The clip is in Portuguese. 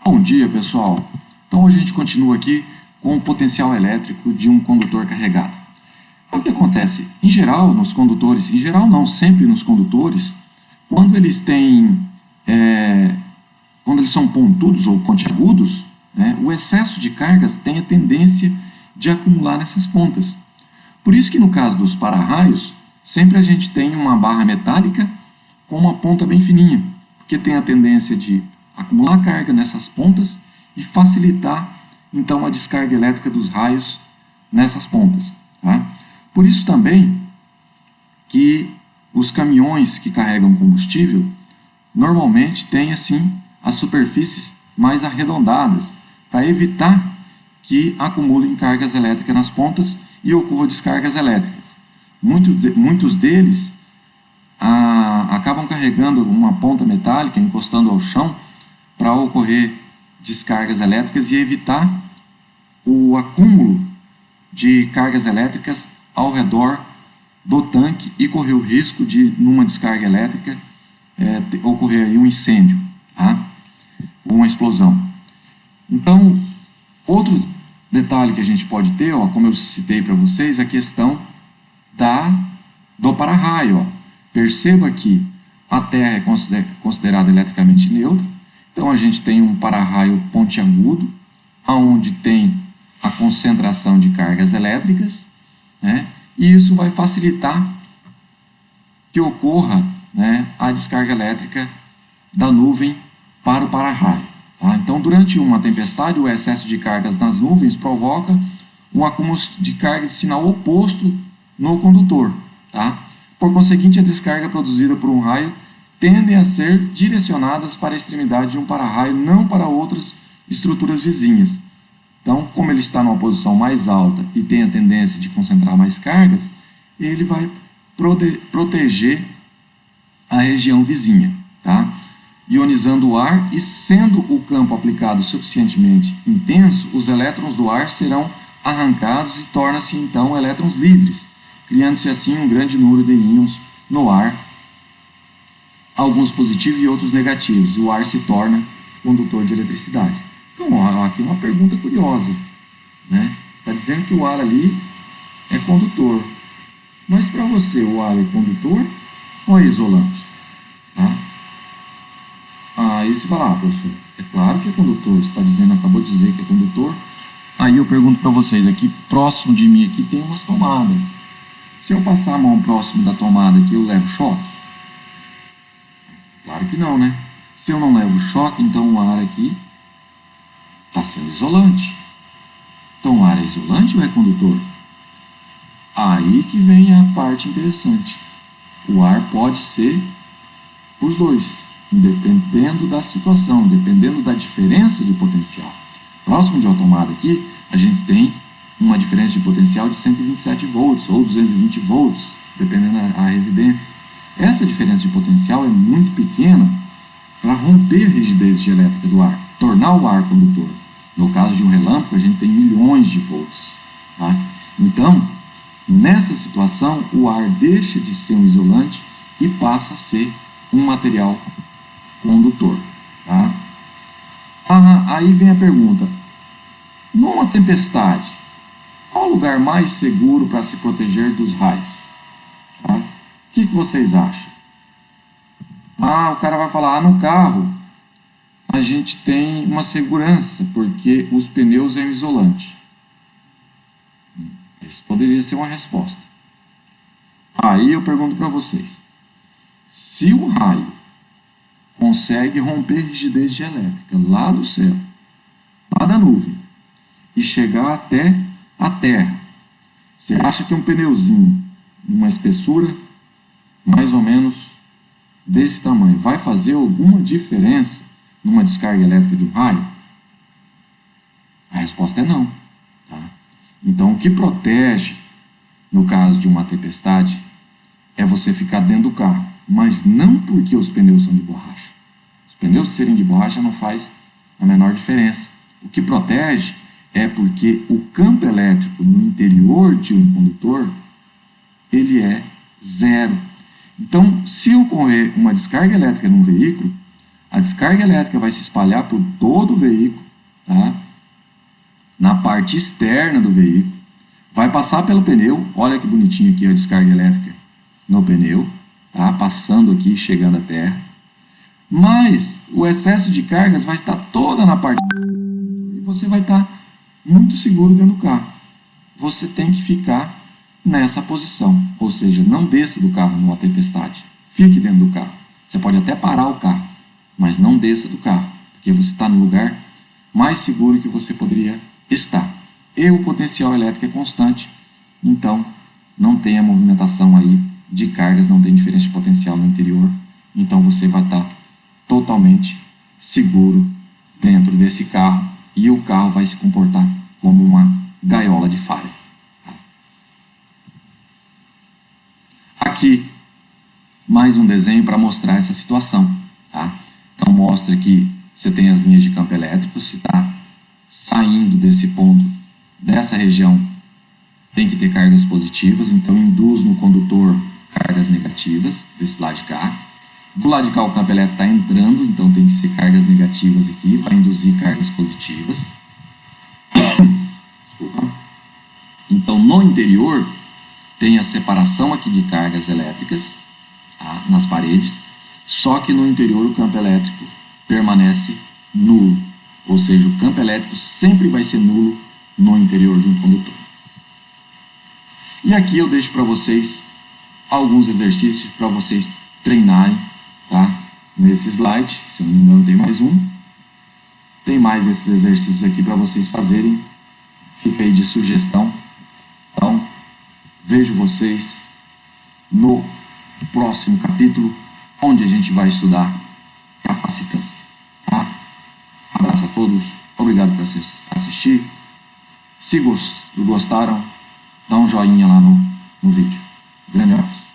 Bom dia, pessoal. Então, hoje a gente continua aqui com o potencial elétrico de um condutor carregado. O que acontece? Em geral, nos condutores, em geral não, sempre nos condutores, quando eles têm, quando eles são pontudos ou pontiagudos, né, o excesso de cargas tem a tendência de acumular nessas pontas. Por isso que no caso dos para-raios, sempre a gente tem uma barra metálica com uma ponta bem fininha, porque tem a tendência de acumular carga nessas pontas e facilitar, então, a descarga elétrica dos raios nessas pontas. Tá? Por isso também que os caminhões que carregam combustível normalmente têm, assim, as superfícies mais arredondadas, para evitar que acumulem cargas elétricas nas pontas e ocorram descargas elétricas. Muitos deles acabam carregando uma ponta metálica, encostando ao chão, para ocorrer descargas elétricas e evitar o acúmulo de cargas elétricas ao redor do tanque e correr o risco de, numa descarga elétrica, ocorrer aí um incêndio, tá? Uma explosão. Então, outro detalhe que a gente pode ter, ó, como eu citei para vocês, a questão do para-raio. Ó. Perceba que a Terra é considerada eletricamente neutra, então a gente tem um para-raio pontiagudo, onde tem a concentração de cargas elétricas, né, e isso vai facilitar que ocorra, né, a descarga elétrica da nuvem para o para-raio. Tá? Então, durante uma tempestade, o excesso de cargas nas nuvens provoca um acúmulo de carga de sinal oposto no condutor. Tá? Por conseguinte, a descarga produzida por um raio tendem a ser direcionadas para a extremidade de um para-raio, não para outras estruturas vizinhas. Então, como ele está numa posição mais alta e tem a tendência de concentrar mais cargas, ele vai proteger a região vizinha, tá? Ionizando o ar, e sendo o campo aplicado suficientemente intenso, os elétrons do ar serão arrancados e tornam-se então elétrons livres, criando-se assim um grande número de íons no ar, alguns positivos e outros negativos, e o ar se torna condutor de eletricidade. Então, ó, aqui uma pergunta curiosa, né? Está dizendo que o ar ali é condutor, mas para você o ar é condutor ou é isolante? Tá? Aí você fala, professor, é claro que é condutor, você está dizendo, acabou de dizer que é condutor. Aí eu pergunto para vocês, aqui próximo de mim aqui tem umas tomadas. Se eu passar a mão próximo da tomada aqui, eu levo choque? Claro que não, né? Se eu não levo choque, então o ar aqui está sendo isolante. Então o ar é isolante ou é condutor? Aí que vem a parte interessante. O ar pode ser os dois, dependendo da situação, dependendo da diferença de potencial. Próximo de uma tomada aqui, a gente tem uma diferença de potencial de 127 volts ou 220 volts, dependendo da residência. Essa diferença de potencial é muito pequena para romper a rigidez elétrica do ar, tornar o ar condutor. No caso de um relâmpago, a gente tem milhões de volts. Tá? Então, nessa situação, o ar deixa de ser um isolante e passa a ser um material condutor. Tá? Aí vem a pergunta, numa tempestade, qual o lugar mais seguro para se proteger dos raios? Tá? O que vocês acham? O cara vai falar, no carro a gente tem uma segurança, porque os pneus é um isolante. Isso poderia ser uma resposta. Aí eu pergunto para vocês, se o raio consegue romper rigidez elétrica lá do céu, lá da nuvem, e chegar até a Terra, você acha que um pneuzinho, uma espessura mais ou menos desse tamanho, vai fazer alguma diferença numa descarga elétrica de um raio? A resposta é não. Tá? Então, o que protege, no caso de uma tempestade, é você ficar dentro do carro, mas não porque os pneus são de borracha. Os pneus serem de borracha não faz a menor diferença. O que protege é porque o campo elétrico no interior de um condutor, ele é zero. Então, se ocorrer uma descarga elétrica num veículo, A descarga elétrica vai se espalhar por todo o veículo, tá? Na parte externa do veículo, vai passar pelo pneu. Olha que bonitinho aqui a descarga elétrica no pneu, tá? Passando aqui, chegando à terra. Mas o excesso de cargas vai estar toda na parte e você vai estar muito seguro dentro do carro. Você tem que ficar nessa posição, ou seja, não desça do carro numa tempestade. Fique dentro do carro. Você pode até parar o carro, mas não desça do carro, porque você está no lugar mais seguro que você poderia estar. E o potencial elétrico é constante, então não tem a movimentação aí de cargas, não tem diferença de potencial no interior, então você vai estar totalmente seguro dentro desse carro e o carro vai se comportar como uma gaiola de Faraday. Aqui, mais um desenho para mostrar essa situação. Tá? Então, mostra que você tem as linhas de campo elétrico, se está saindo desse ponto, dessa região, tem que ter cargas positivas, então induz no condutor cargas negativas, desse lado de cá. Do lado de cá o campo elétrico está entrando, então tem que ser cargas negativas aqui, vai induzir cargas positivas. Desculpa. Então, no interior, tem a separação aqui de cargas elétricas, tá, nas paredes, só que no interior o campo elétrico permanece nulo, ou seja, o campo elétrico sempre vai ser nulo no interior de um condutor. E aqui eu deixo para vocês alguns exercícios para vocês treinarem, tá? Nesse slide, se eu não me engano tem mais um. Tem mais esses exercícios aqui para vocês fazerem, fica aí de sugestão. Então, vejo vocês no próximo capítulo, onde a gente vai estudar capacitância. Tá? Abraço a todos, obrigado por assistir. Se gostaram, dá um joinha lá no vídeo. Grande abraço.